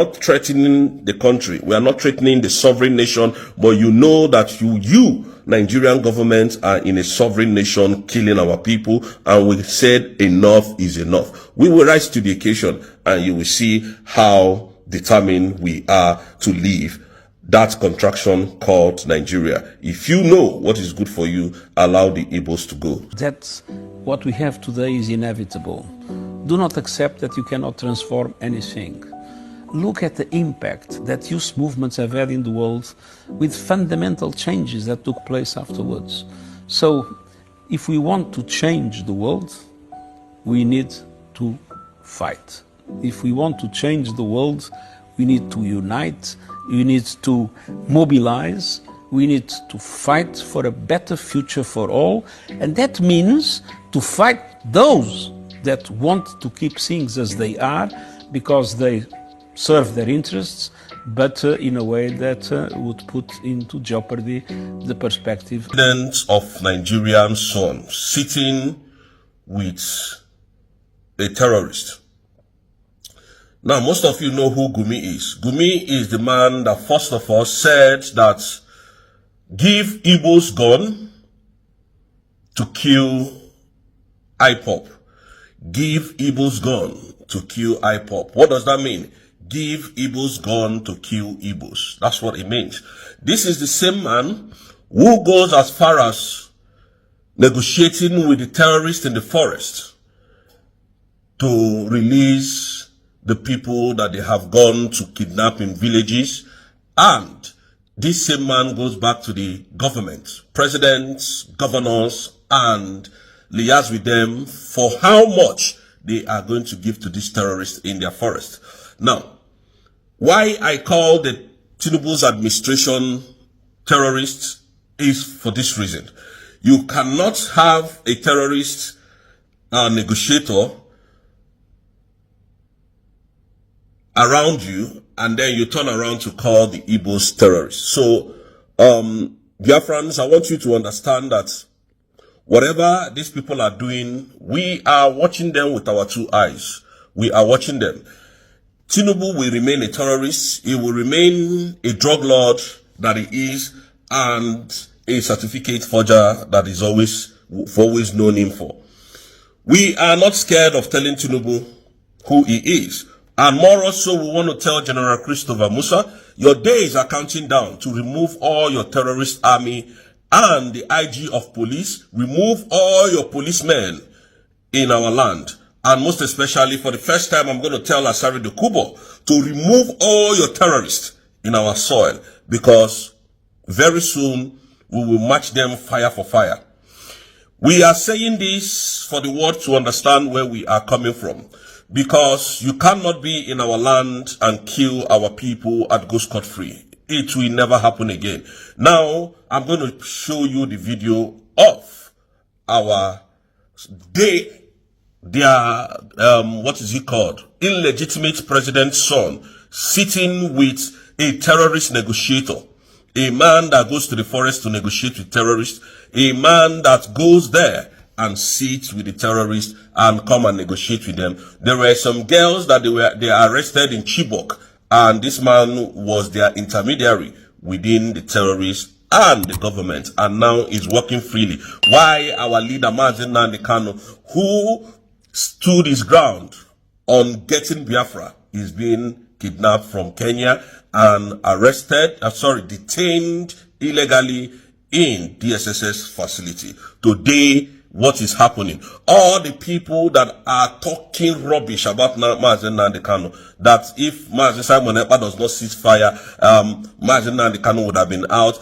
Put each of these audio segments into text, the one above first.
not threatening the country. We are not threatening the sovereign nation, but you know that you Nigerian government are in a sovereign nation killing our people, and we said enough is enough. We will rise to the occasion, and you will see how determined we are to leave that contraction called Nigeria. If you know what is good for you, allow the Igbos to go. That's what we have today is inevitable. Do not accept that you cannot transform anything. Look at the impact that youth movements have had in the world with fundamental changes that took place afterwards. So, if we want to change the world, we need to fight. If we want to change the world, we need to unite, we need to mobilize, we need to fight for a better future for all, and that means to fight those that want to keep things as they are because they serve their interests, but in a way that would put into jeopardy the perspective. President of Nigerian son sitting with a terrorist. Now, most of you know who Gumi is. Gumi is the man that first of all said that give Igbos gun to kill IPOP. Give Igbos gun to kill IPOP. What does that mean? Give Igbos gun to kill Igbos. That's what it means. This is the same man who goes as far as negotiating with the terrorists in the forest to release the people that they have gone to kidnap in villages. And this same man goes back to the government, presidents, governors, and liaise with them for how much they are going to give to these terrorists in their forest. Now, why I call the Tinubu's administration terrorists is for this reason. You cannot have a terrorist negotiator around you and then you turn around to call the Igbos terrorists. So, Biafrans, I want you to understand that whatever these people are doing, we are watching them with our two eyes. We are watching them. Tinubu will remain a terrorist. He will remain a drug lord that he is, and a certificate forger that is always known him for. We are not scared of telling Tinubu who he is. And more also, we want to tell General Christopher Musa, your days are counting down to remove all your terrorist army and the IG of police, remove all your policemen in our land. And most especially, for the first time, I'm going to tell Asari de Kubo to remove all your terrorists in our soil, because very soon we will match them fire for fire. We are saying this for the world to understand where we are coming from, because you cannot be in our land and kill our people and go scot-free. It will never happen again. Now, I'm going to show you the video of our what is he called? Illegitimate president's son sitting with a terrorist negotiator. A man that goes to the forest to negotiate with terrorists. A man that goes there and sits with the terrorists and come and negotiate with them. There were some girls that they are arrested in Chibok, and this man was their intermediary within the terrorists and the government, and now is working freely. Why our leader Mazi Nnamdi Kanu, who stood his ground on getting Biafra, is being kidnapped from Kenya and detained illegally in DSSS facility. Today, what is happening? All the people that are talking rubbish about Mazi Nnamdi Kanu, that if Mazi Simon Ekpa does not cease fire, Mazi Nnamdi Kanu would have been out.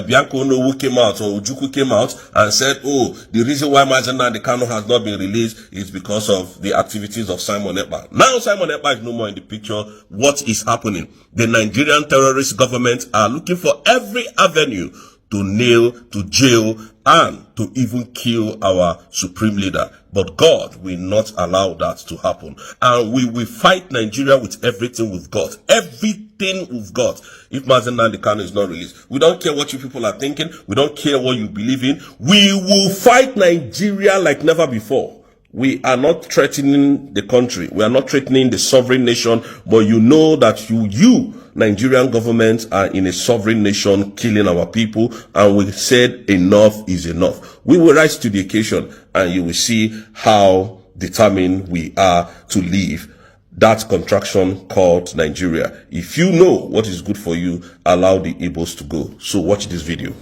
Bianco Onowu came out, or Ojukwu came out and said, oh, the reason why Mazi Nnamdi Kanu has not been released is because of the activities of Simon Ekpa. Now Simon Ekpa is no more in the picture. What is happening? The Nigerian terrorist government are looking for every avenue to nail, to jail, and to even kill our supreme leader. But God will not allow that to happen. And we will fight Nigeria with everything we've got. Everything we've got. If Mazi Nnamdi Kanu is not released, we don't care what you people are thinking. We don't care what you believe in. We will fight Nigeria like never before. We are not threatening the country. We are not threatening the sovereign nation, but you know that you, Nigerian government, are in a sovereign nation killing our people, and we said enough is enough. We will rise to the occasion, and you will see how determined we are to leave that contraction called Nigeria. If you know what is good for you, allow the Igbos to go. So watch this video.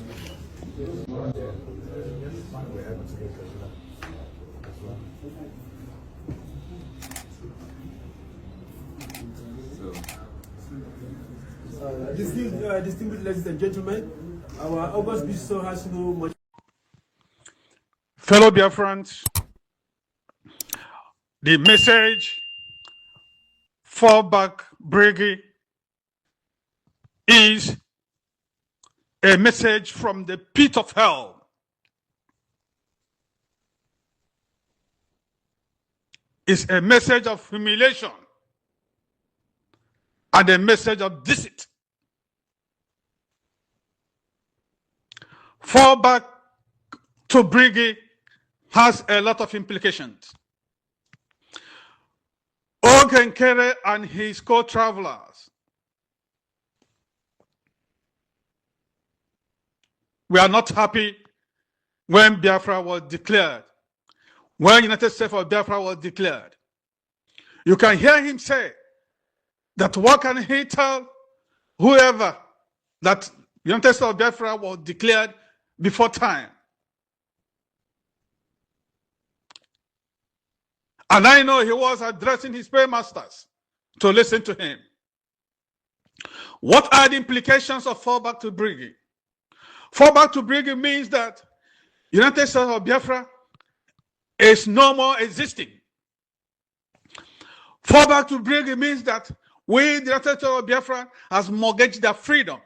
Distinguished ladies and gentlemen, our August Bishop has no much. Fellow Biafrans, the message fall back Briggy is a message from the pit of hell. It's a message of humiliation and a message of deceit. Fall back to Briggy has a lot of implications. Ogenkere and his co-travelers were not happy when Biafra was declared, when United States of Biafra was declared. You can hear him say that what can he tell whoever that United States of Biafra was declared before time. And I know he was addressing his paymasters to listen to him. What are the implications of fallback to Briggy? Fallback to Briggy means that United States of Biafra is no more existing. Fallback to Briggy means that we, the United States of Biafra, has mortgaged their freedom.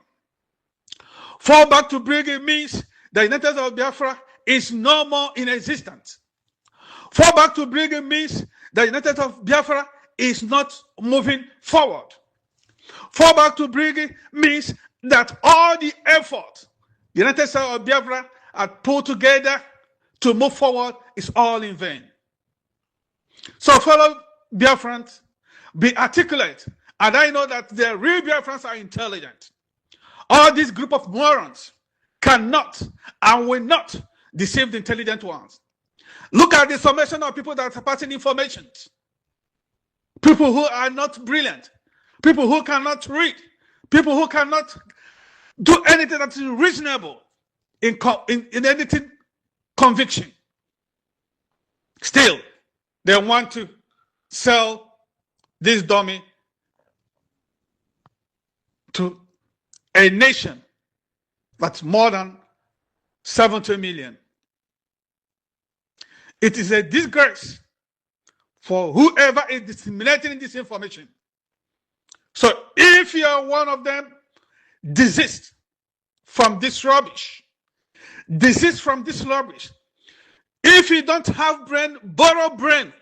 Fallback to Briggy means the United States of Biafra is no more in existence. Fallback to Briggy means the United States of Biafra is not moving forward. Fallback to Briggy means that all the effort the United States of Biafra had put together to move forward is all in vain. So fellow Biafrans, be articulate. And I know that the real Biafrans are intelligent. All this group of morons cannot and will not deceive the intelligent ones. Look at the summation of people that are passing information. People who are not brilliant. People who cannot read. People who cannot do anything that is reasonable in anything conviction. Still, they want to sell this dummy to a nation that's more than 70 million. It is a disgrace for whoever is disseminating this information. So if you are one of them, desist from this rubbish. Desist from this rubbish. If you don't have brain, borrow brain.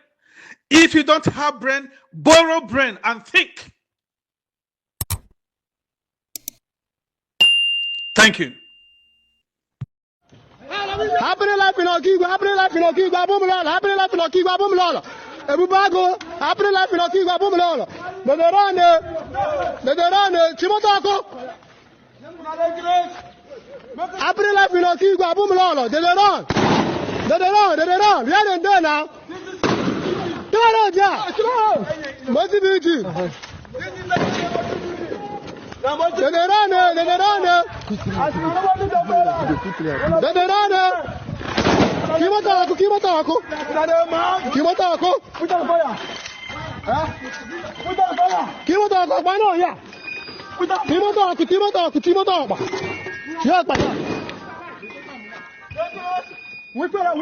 If you don't have brain, borrow brain and think. Thank you. Happening life in Okigwa, happening life in Okigwa, Bumulala, happening life in Okigwa, Bumulala. Ebubago, happening life in Okigwa, Bumulala. Nederane, Chimotako. Happening life in Okigwa, Bumulala. Nederane, we are in there now. Come on, yeah. Motivate. Nederane. Kimotako. Why not? Yeah. Kimotako. Yeah, but we put on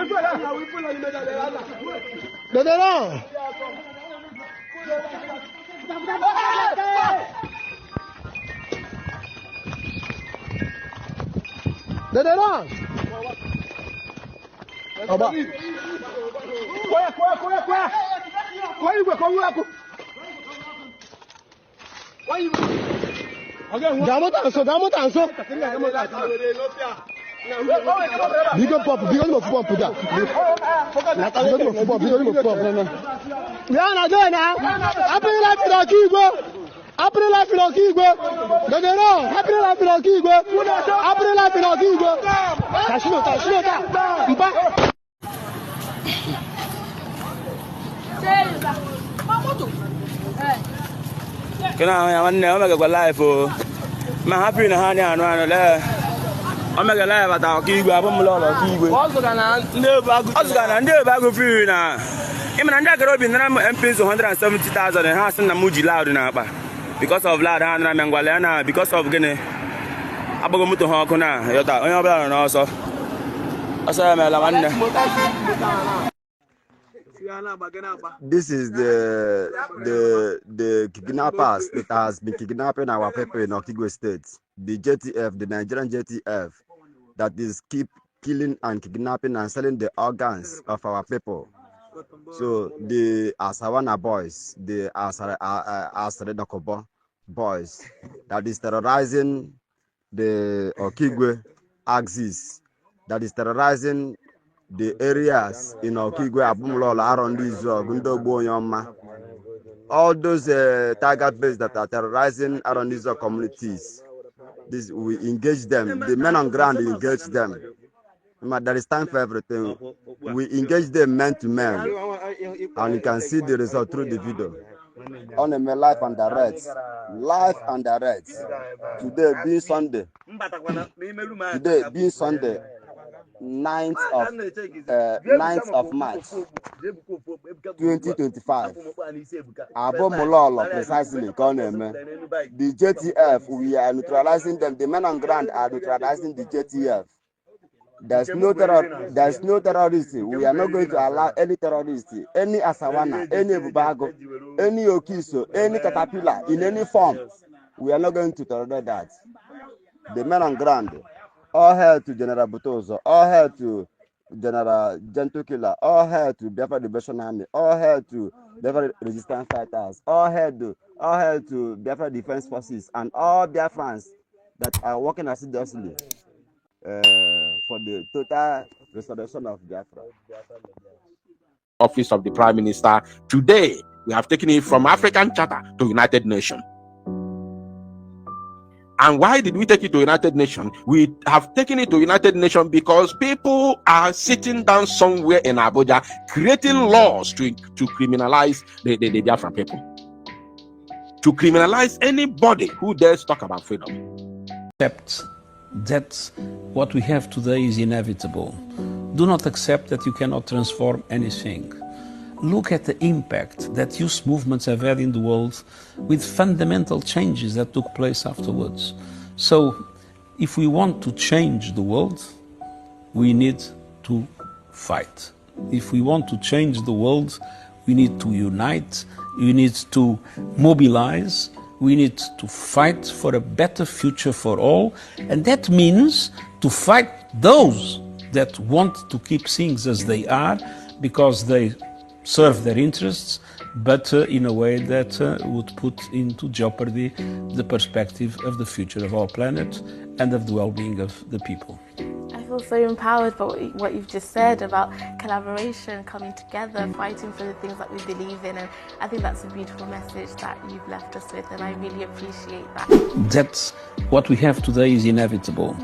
Bigger pop, bigger no pop that. Bigger no pop, bigger no pop. We are not there now. Happy life in our Kigo. Happy life in our Kigo. No, no, no. Happy life in our Kigo. Happy life in our Kigo. Tashino. Kena wanne omega kwa life ma happy na hani anu le omega life ata Okigwe abomlolo Okigwe ozuga na ndị bago free na imana ndị agara obi nara MPs 170,000 ha sị na muji loud na akpa because of loud ha nara mengwale na because of gịnị agbago moto ha ọkụ na yota onye ọbụla nọ n'ọsọ ọsọ ya mela nwanne. This is the kidnappers that has been kidnapping our people in Okigwe State. The JTF, the Nigerian JTF, that is keep killing and kidnapping and selling the organs of our people. So the Asawana boys, the Asaredokobo boys, that is terrorizing the Okigwe axis, that is terrorizing the areas in Okigwe, Abumlola, around Israel, Gundogbo, Yoma, all those target bases that are terrorizing around Israel communities. This we engage them. The men on ground engage them. There is time for everything. We engage them man to man, and you can see the result through the video. On a live and direct, Today being Sunday. 9th of March 2025. Abomololo precisely. The JTF, we are neutralizing them. The men on ground are neutralizing the JTF. There's no terrorism. We are not going to allow any terrorist, any Asawana, any Bubago, any Okiso, any Caterpillar in any form. We are not going to tolerate that. The men on ground. All hail to General Butozo, all hail to General Gentukila, all hail to Biafra Liberation Army, all hail to Biafra Resistance Fighters, all hail to Biafra Defense Forces, and all Biafrans that are working assiduously for the total restoration of Biafra. Office of the Prime Minister. Today, we have taken it from African Charter to United Nations. And why did we take it to United Nations? We have taken it to United Nations because people are sitting down somewhere in Abuja creating laws to criminalize the Biafran people. To criminalize anybody who dares talk about freedom. Accept that what we have today is inevitable. Do not accept that you cannot transform anything. Look at the impact that youth movements have had in the world with fundamental changes that took place afterwards. So, if we want to change the world, we need to fight. If we want to change the world, we need to unite, we need to mobilize, we need to fight for a better future for all, and that means to fight those that want to keep things as they are because they serve their interests, but in a way that would put into jeopardy the perspective of the future of our planet and of the well-being of the people. I feel so empowered by what you've just said about collaboration, coming together, fighting for the things that we believe in, and I think that's a beautiful message that you've left us with, and I really appreciate that. That's what we have today is inevitable.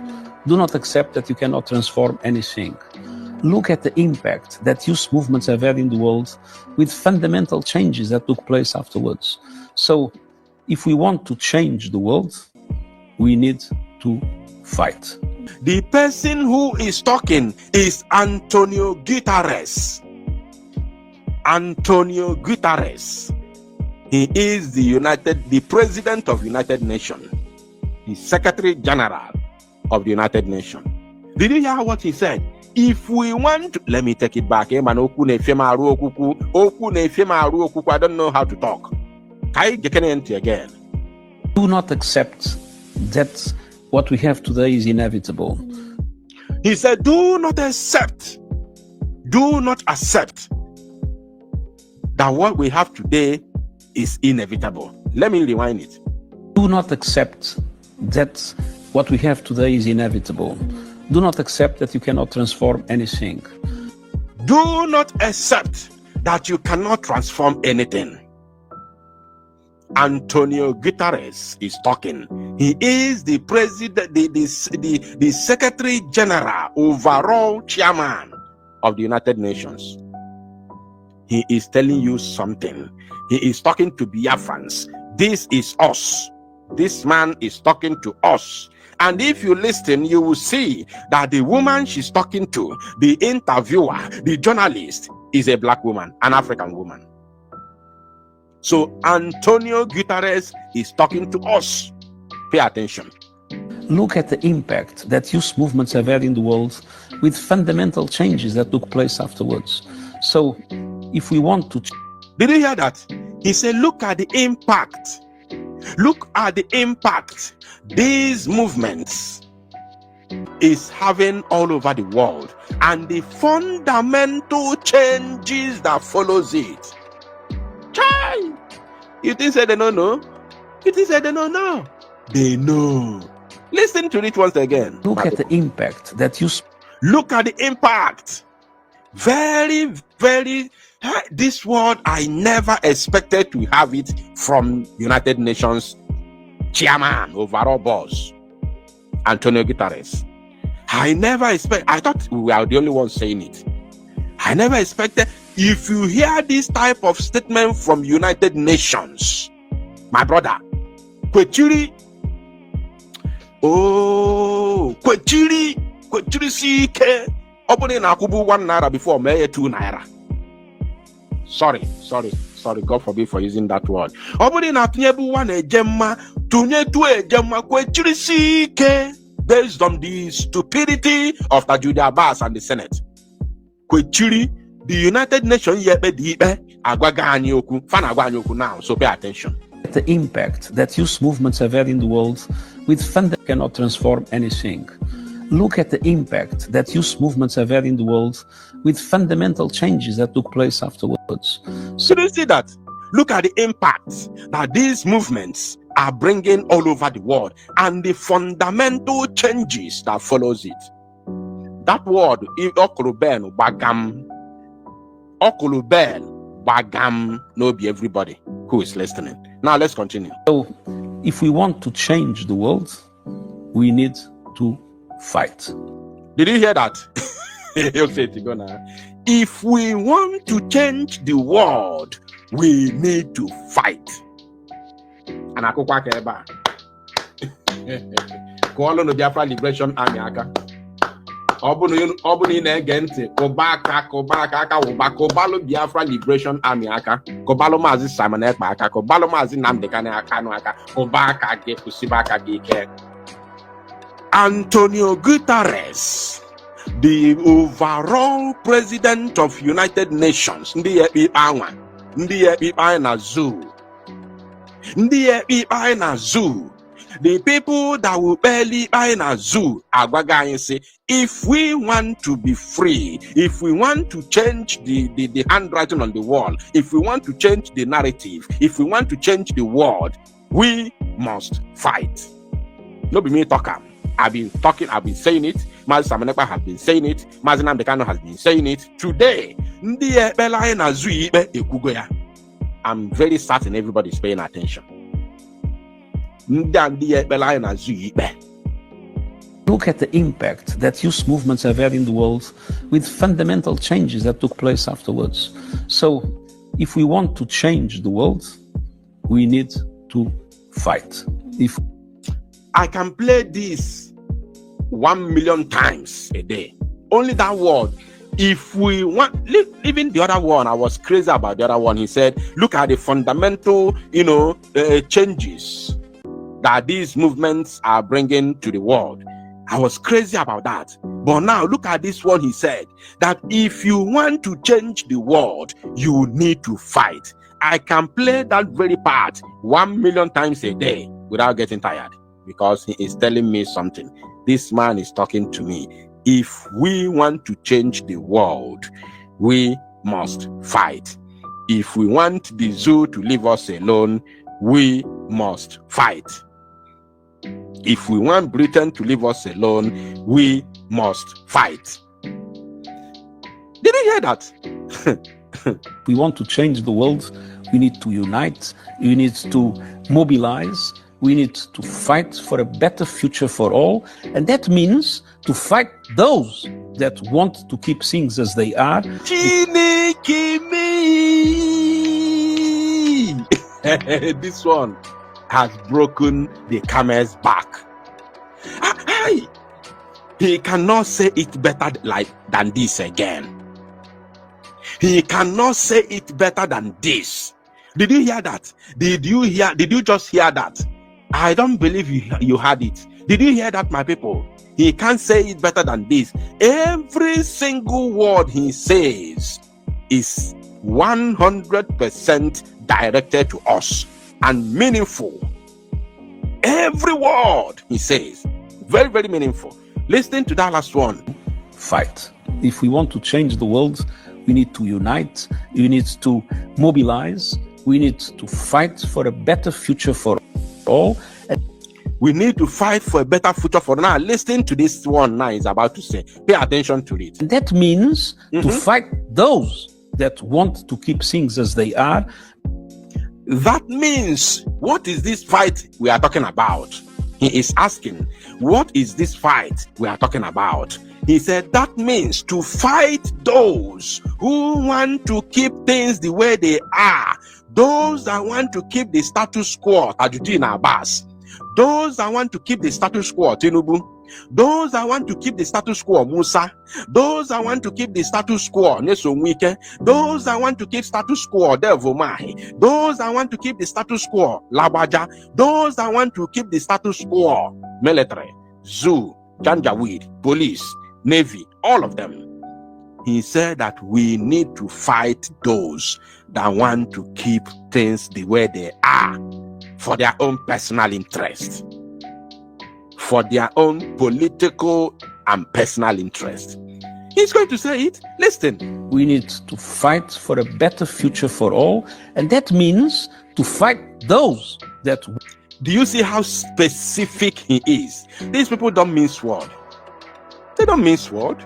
Do not accept that you cannot transform anything. Look at the impact that youth movements have had in the world with fundamental changes that took place afterwards. So, if we want to change the world, we need to fight. The person who is talking is Antonio Guterres. Antonio Guterres. He is the President of United Nations, the Secretary General of the United Nations. Did you hear what he said? If we want to, let me take it back. I don't know how to talk. Again. Do not accept that what we have today is inevitable. He said, do not accept that what we have today is inevitable. Let me rewind it. Do not accept that what we have today is inevitable. Do not accept that you cannot transform anything. Do not accept that you cannot transform anything. Antonio Guterres is talking. He is the president, the Secretary General, overall chairman of the United Nations. He is telling you something. He is talking to Biafrans. This is us. This man is talking to us. And if you listen, you will see that the woman she's talking to, the interviewer, the journalist, is a black woman, an African woman. So Antonio Guterres is talking to us. Pay attention. Look at the impact that youth movements have had in the world with fundamental changes that took place afterwards. So if we want to... Did you hear that? He said, look at the impact. Look at the impact these movements is having all over the world and the fundamental changes that follows it. Child, you think they don't know? You think they don't know? They know. Listen to it once again. Look at the impact that you... Look at the impact. Very, very... This word, I never expected to have it from United Nations chairman, overall boss, Antonio Guterres. I never expect. I thought we were the only ones saying it. I never expected. If you hear this type of statement from United Nations, my brother, Kwechiri, CK, opening Akubu 1 naira before May 2 naira. Sorry, God forbid for using that word. Opening Atunyebu 1 ejemma, Tunyetu ejemma, Kwechiri CK, based on the stupidity of the Judah Abbas and the Senate. Kwechiri, the United Nations now, so pay attention. The impact that youth movements have had in the world with fundamental cannot transform anything. Look at the impact that youth movements have had in the world with fundamental changes that took place afterwards. So do you see that? Look at the impact that these movements are bringing all over the world and the fundamental changes that follows it. That word, Okuluben Bagam, no be everybody who is listening. Now let's continue. So, if we want to change the world, we need to fight. Did you hear that? If we want to change the world, we need to fight. And I call on the Biafra Liberation Army. Obuni na-egente Kobalo Biafra Liberation Army aka Kobalo Mazi Simon Ekpa aka Kobalo Mazi Nnamdi Kanu aka Kobaka ge Kusibaka ge ike. Antonio Guterres, the overall president of United Nations, ndị ekpe na zoo. The people that will barely buy in a zoo are say, if we want to be free, if we want to change the handwriting on the wall, if we want to change the narrative, if we want to change the world, we must fight. No be me talker. I've been saying it. Mazi Samanepa has been saying it. Mazi Nnamdi Kanu has been saying it. Today, I'm very certain everybody is paying attention. Look at the impact that youth movements have had in the world with fundamental changes that took place afterwards. So, if we want to change the world, we need to fight. I can play this 1 million times a day. Only that word. If we want, even the other one, I was crazy about the other one. He said, look at the fundamental, changes that these movements are bringing to the world. I was crazy about that. But now look at this one. He said that if you want to change the world, you need to fight. I can play that very part 1 million times a day without getting tired, because he is telling me something. This man is talking to me. If we want to change the world, we must fight. If we want the zoo to leave us alone, we must fight. If we want Britain to leave us alone, we must fight. Did you hear that? We want to change the world. We need to unite. We need to mobilize. We need to fight for a better future for all. And that means to fight those that want to keep things as they are. This one has broken the camel's back. He cannot say it better than this again. He cannot say it better than this. Did you hear that? Did you just hear that? I don't believe you heard it. Did you hear that, my people? He can't say it better than this. Every single word he says is 100% directed to us and meaningful. Every word he says, very, very meaningful. Listen to that last one. Fight. If we want to change the world, we need to unite. We need to mobilize. We need to fight for a better future for all. We need to fight for a better future for now. Listen to this one now is about to say. Pay attention to it. And that means to fight those that want to keep things as they are. That means, what is this fight we are talking about? He is asking, what is this fight we are talking about? He said, that means to fight those who want to keep things the way they are. Those that want to keep the status quo, Tajuddin Abbas. Those that want to keep the status quo, Tinubu. Those that want to keep the status quo, Musa. Those that want to keep the status quo, Nyesom Wike. Those that want to keep status quo, Devomahi. Those that want to keep the status quo, Labaja. Those that want to keep the status quo, military, zoo, Janjaweed, police, navy, all of them. He said that we need to fight those that want to keep things the way they are for their own personal interest, for their own political and personal interest. He's going to say it. Listen. We need to fight for a better future for all. And that means to fight those that... Do you see how specific he is? These people don't mince word. They don't mince word.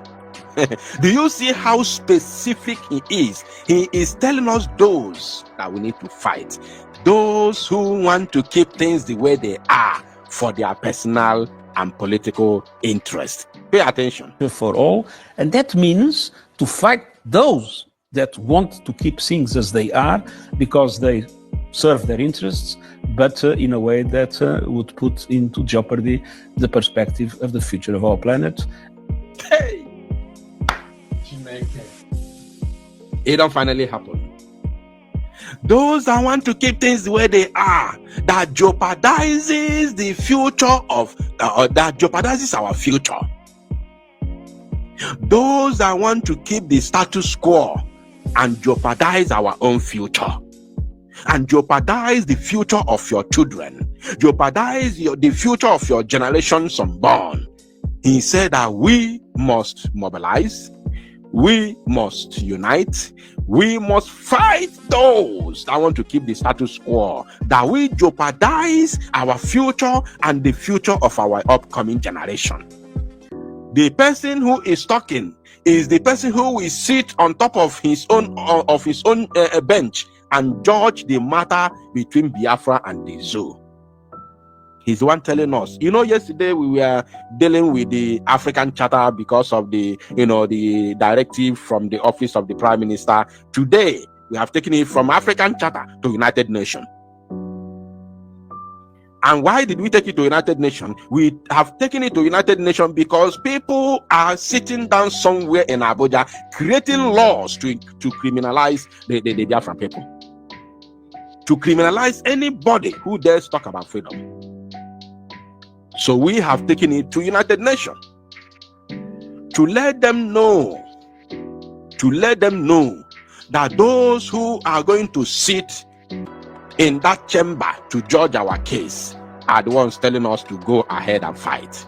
Do you see how specific he is? He is telling us those that we need to fight. Those who want to keep things the way they are for their personal and political interest. Pay attention. For all. And that means to fight those that want to keep things as they are because they serve their interests, but in a way that would put into jeopardy the perspective of the future of our planet. Hey! It don't finally happen. Those that want to keep things the way they are, that jeopardizes the future of, that jeopardizes our future. Those that want to keep the status quo and jeopardize our own future, and jeopardize the future of your children, jeopardize the future of your generations unborn. He said that we must mobilize, we must unite, we must fight those that want to keep the status quo, that we jeopardize our future and the future of our upcoming generation. The person who is talking is the person who will sit on top of his own bench and judge the matter between Biafra and the zoo. He's the one telling us. You know, yesterday we were dealing with the African Charter because of the, the directive from the office of the Prime Minister. Today, we have taken it from African Charter to United Nations. And why did we take it to United Nations? We have taken it to United Nations because people are sitting down somewhere in Abuja creating laws to criminalize the Biafran people. To criminalize anybody who dares talk about freedom. So we have taken it to United Nations to let them know that those who are going to sit in that chamber to judge our case are the ones telling us to go ahead and fight.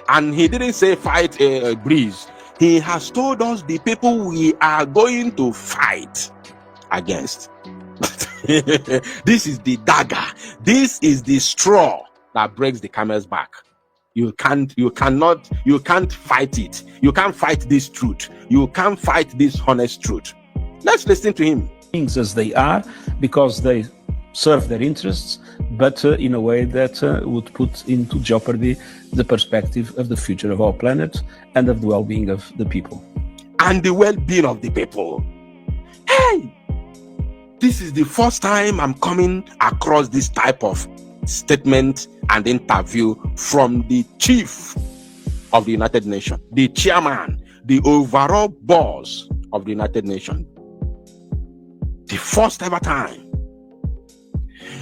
And he didn't say fight a breeze. He has told us the people we are going to fight against. This is the dagger. This is the straw that breaks the camel's back. You can't fight it. You can't fight this truth. You can't fight this honest truth. Let's listen to him. Things as they are because they serve their interests, but in a way that would put into jeopardy the perspective of the future of our planet and of the well-being of the people. And the well-being of the people. Hey! This is the first time I'm coming across this type of statement and interview from the chief of the United Nations, the chairman, the overall boss of the United Nations. The first ever time.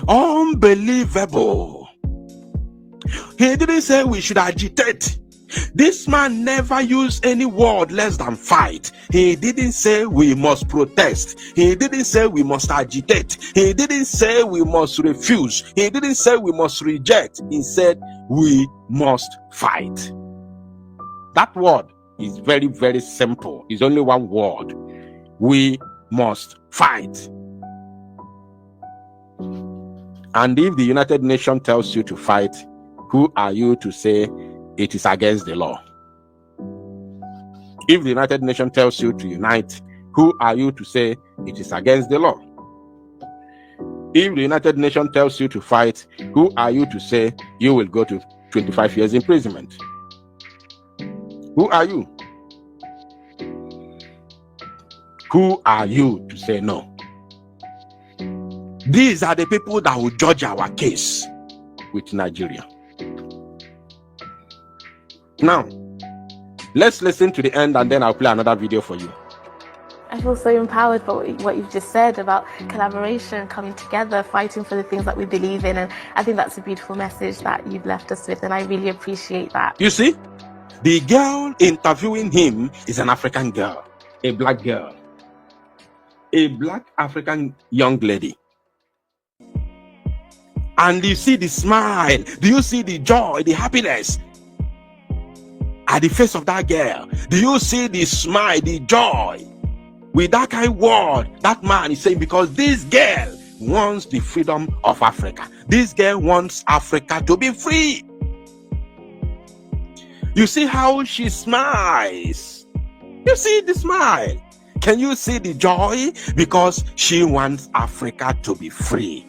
Unbelievable. He didn't say we should agitate. This man never used any word less than fight. He didn't say we must protest. He didn't say we must agitate. He didn't say we must refuse. He didn't say we must reject. He said we must fight. That word is very, very simple. It's only one word. We must fight. And if the United Nations tells you to fight, who are you to say it is against the law? If the United Nations tells you to unite, who are you to say it is against the law? If the United Nations tells you to fight, who are you to say you will go to 25 years imprisonment? Who are you? Who are you to say no? These are the people that will judge our case with Nigeria. Now, let's listen to the end and then I'll play another video for you. I feel so empowered by what you've just said about collaboration, coming together, fighting for the things that we believe in. And I think that's a beautiful message that you've left us with. And I really appreciate that. You see, the girl interviewing him is an African girl, a black girl, a black African young lady. And you see the smile. Do you see the joy, the happiness at the face of that girl? Do you see the smile, the joy? With that kind of word, that man is saying, because this girl wants the freedom of Africa. This girl wants Africa to be free. You see how she smiles. You see the smile. Can you see the joy? Because she wants Africa to be free.